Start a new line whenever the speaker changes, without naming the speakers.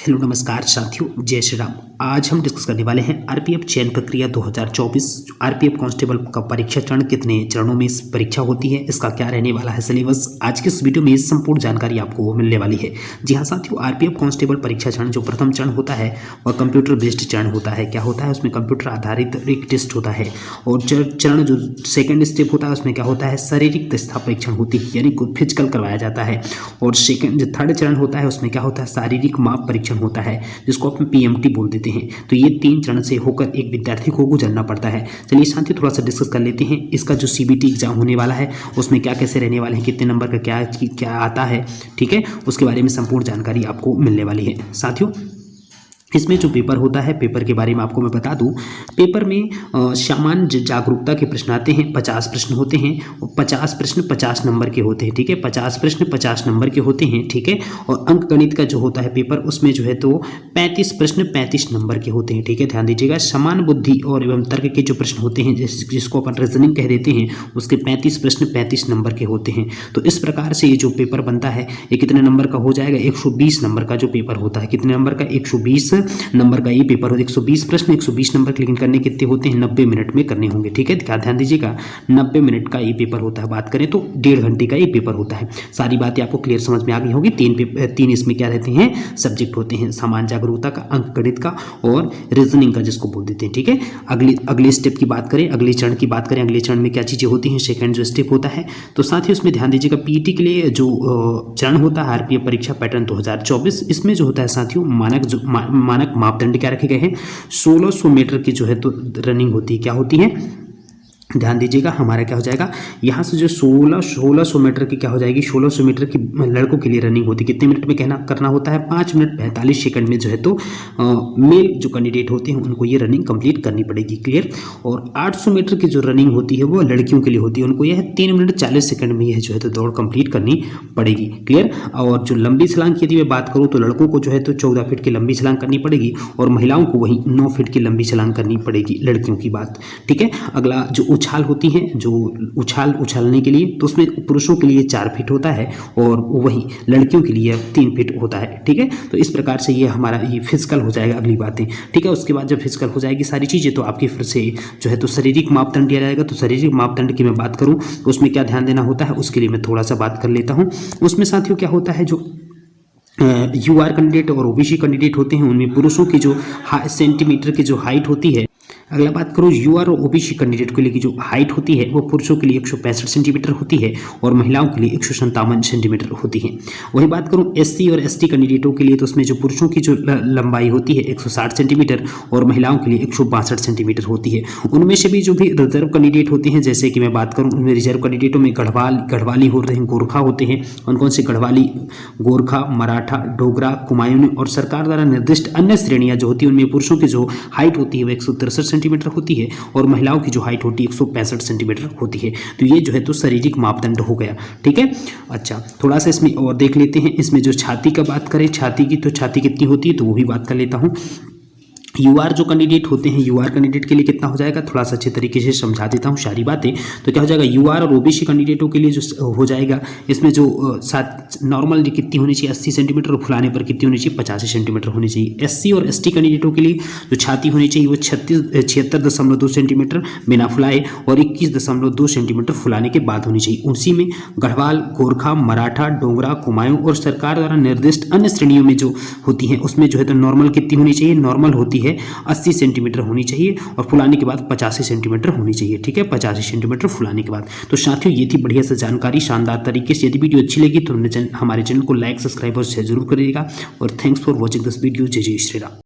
Hello नमस्कार साथियों, जय श्री राम। आज हम डिस्कस करने वाले हैं आरपीएफ चयन प्रक्रिया 2024। आरपीएफ कांस्टेबल का परीक्षा चरण कितने चरणों में इस परीक्षा होती है, इसका क्या रहने वाला है सिलेबस। आज के इस वीडियो में संपूर्ण जानकारी आपको वो मिलने वाली है। जी हाँ साथियों, आरपीएफ कांस्टेबल परीक्षा चरण जो प्रथम चरण होता है वह कंप्यूटर बेस्ड चरण होता है। क्या होता है उसमें कंप्यूटर आधारित एक टेस्ट होता है। और चरण जो सेकेंड स्टेप होता है उसमें क्या होता है, शारीरिक दक्षता परीक्षण होती है, यानी फिजिकल करवाया जाता है। और जो थर्ड चरण होता है उसमें क्या होता है, शारीरिक माप परीक्षण होता है, जिसको अपन पीएमटी बोल देते हैं। तो ये 3 चरण से होकर एक विद्यार्थी को गुजरना पड़ता है। चलिए साथियों थोड़ा सा डिस्कस कर लेते हैं। इसका जो सीबीटी एग्जाम होने वाला है उसमें क्या कैसे रहने वाले हैं, कितने नंबर का क्या आता है, ठीक है, उसके बारे में संपूर्ण जानकारी आपको मिलने वाली है। साथियों इसमें जो पेपर होता है, पेपर के बारे में आपको मैं बता दूं, पेपर में सामान्य जागरूकता के प्रश्न आते हैं। 50 प्रश्न होते हैं और 50 प्रश्न 50 नंबर के होते हैं, ठीक है। 50 प्रश्न 50 नंबर के होते हैं, ठीक है। और अंक गणित का जो होता है पेपर, उसमें जो है तो 35 प्रश्न 35 नंबर के होते हैं, ठीक है। ध्यान दीजिएगा, समान बुद्धि और एवं तर्क के जो प्रश्न होते हैं, जिसको अपन रीजनिंग कह देते हैं, उसके 35 प्रश्न 35 नंबर के होते हैं। तो इस प्रकार से ये जो पेपर बनता है ये कितने नंबर का हो जाएगा, 120 नंबर का जो पेपर होता है। कितने नंबर का, 120 नंबर का ये पेपर हो। 120 प्रश्न 120 नंबर लेकिन करने कितने होते हैं, 90 मिनट में करने होंगे, ठीक है। ध्यान दीजिएगा, 90 मिनट का ये पेपर होता है। बात करें तो 1.5 घंटे का ये पेपर होता है। सारी बातें आपको क्लियर समझ में आ गई होगी। तीन इसमें क्या रहते हैं, सब्जेक्ट होते हैं, सामान्य जागरूकता का, अंक गणित का और रीजनिंग का, जिसको बोल देते हैं, ठीक है। अगले स्टेप की बात करें, अगले चरण की बात करें, अगले चरण में क्या चीज़ें होती हैं, सेकेंड जो स्टेप होता है। तो साथ ही उसमें ध्यान दीजिएगा, पीईटी के लिए जो चरण होता है आरपीएफ परीक्षा पैटर्न 2024, इसमें जो होता है साथियों, मानक मापदंड क्या रखे गए हैं, 1600 मीटर की जो है तो रनिंग होती है। क्या होती है, ध्यान दीजिएगा, हमारा क्या हो जाएगा, यहाँ से जो 1600 मीटर की क्या हो जाएगी, 1600 मीटर की लड़कों के लिए रनिंग होती है। कितने मिनट में करना होता है, 5 मिनट 45 सेकंड में जो है तो मेल जो कैंडिडेट होते हैं उनको ये रनिंग कंप्लीट करनी पड़ेगी, क्लियर। और 800 मीटर की जो रनिंग होती है वो लड़कियों के लिए होती है, उनको यह 3 मिनट 40 सेकंड में यह जो है तो दौड़ कंप्लीट करनी पड़ेगी, क्लियर। और जो लंबी छलांग की यदि मैं बात करूँ तो लड़कों को जो है तो 14 फीट की लंबी छलांग करनी पड़ेगी और महिलाओं को वही 9 फीट की लंबी छलांग करनी पड़ेगी, लड़कियों की बात, ठीक है। अगला जो उछाल होती है, जो उछालने के लिए, तो उसमें पुरुषों के लिए 4 फीट होता है और वही लड़कियों के लिए 3 फीट होता है, ठीक है। तो इस प्रकार से ये हमारा ये फिजिकल हो जाएगा, अगली बातें, ठीक है। उसके बाद जब फिजिकल हो जाएगी सारी चीज़ें तो आपकी फिर से जो है तो शारीरिक मापदंड दिया जाएगा। तो शारीरिक मापदंड की मैं बात करूँ तो उसमें क्या ध्यान देना होता है, उसके लिए मैं थोड़ा सा बात कर लेता हूँ। उसमें साथियों क्या होता है, जो यूआर कैंडिडेट और ओबीसी कैंडिडेट होते हैं उनमें पुरुषों की जो सेंटीमीटर की जो हाइट होती है। अगला बात करूँ यूआर और ओबीसी कैंडिडेट के लिए की जो हाइट होती है वो पुरुषों के लिए 165 सेंटीमीटर होती है और महिलाओं के लिए 157 सेंटीमीटर होती है। वही बात करूँ एससी और एसटी कैंडिडेटों के लिए, तो उसमें जो पुरुषों की जो लंबाई होती है 160 सेंटीमीटर और महिलाओं के लिए 162 सेंटीमीटर होती है। उनमें से भी जो भी रिजर्व कैंडिडेट होते हैं, जैसे कि मैं बात करूँ उनमें रिजर्व कैंडिडेटों में गढ़वाली होते हैं, गोरखा होते हैं। कौन कौन से, गढ़वाली, गोरखा, मराठा, डोगरा, कुमायूं और सरकार द्वारा निर्दिष्ट अन्य श्रेणियां जो होती है उनमें पुरुषों की जो हाइट होती है वो 163 सेंटीमीटर होती है और महिलाओं की जो हाइट होती है 165 सेंटीमीटर होती है। तो ये जो है तो शारीरिक मापदंड हो गया, ठीक है। अच्छा, थोड़ा सा इसमें और देख लेते हैं। इसमें जो छाती का बात करें, छाती की, तो छाती कितनी होती है तो वो भी बात कर लेता हूँ। यूआर जो कैंडिडेट होते हैं, यूआर कैंडिडेट के लिए कितना हो जाएगा, थोड़ा सा अच्छे तरीके से समझा देता हूँ सारी बातें। तो क्या हो जाएगा, यूआर और ओबीसी कैंडिडेटों के लिए जो हो जाएगा, इसमें जो नॉर्मल कितनी होनी चाहिए 80 सेंटीमीटर और फुलाने पर कितनी होनी चाहिए 85 सेंटीमीटर होनी चाहिए। एससी और एसटी कैंडिडेटों के लिए जो छाती होनी चाहिए वो 76.2 सेंटीमीटर बिना फुलाए और 21.2 सेंटीमीटर फुलाने के बाद होनी चाहिए। उसी में गढ़वाल, गोरखा, मराठा, डोगरा, कुमायूं और सरकार द्वारा निर्दिष्ट अन्य श्रेणियों में जो होती हैं उसमें जो है तो नॉर्मल कितनी होनी चाहिए, नॉर्मल होती है 80 सेंटीमीटर होनी चाहिए और फुलाने के बाद 85 सेंटीमीटर होनी चाहिए, ठीक है। 85 सेंटीमीटर फुलाने के बाद। तो साथियों ये थी बढ़िया सा जानकारी, शानदार तरीके से। यदि वीडियो अच्छी लगी तो हमारे चैनल को लाइक, सब्सक्राइब और शेयर जरूर करिएगा। और thanks for watching this video. जय जय श्री राम।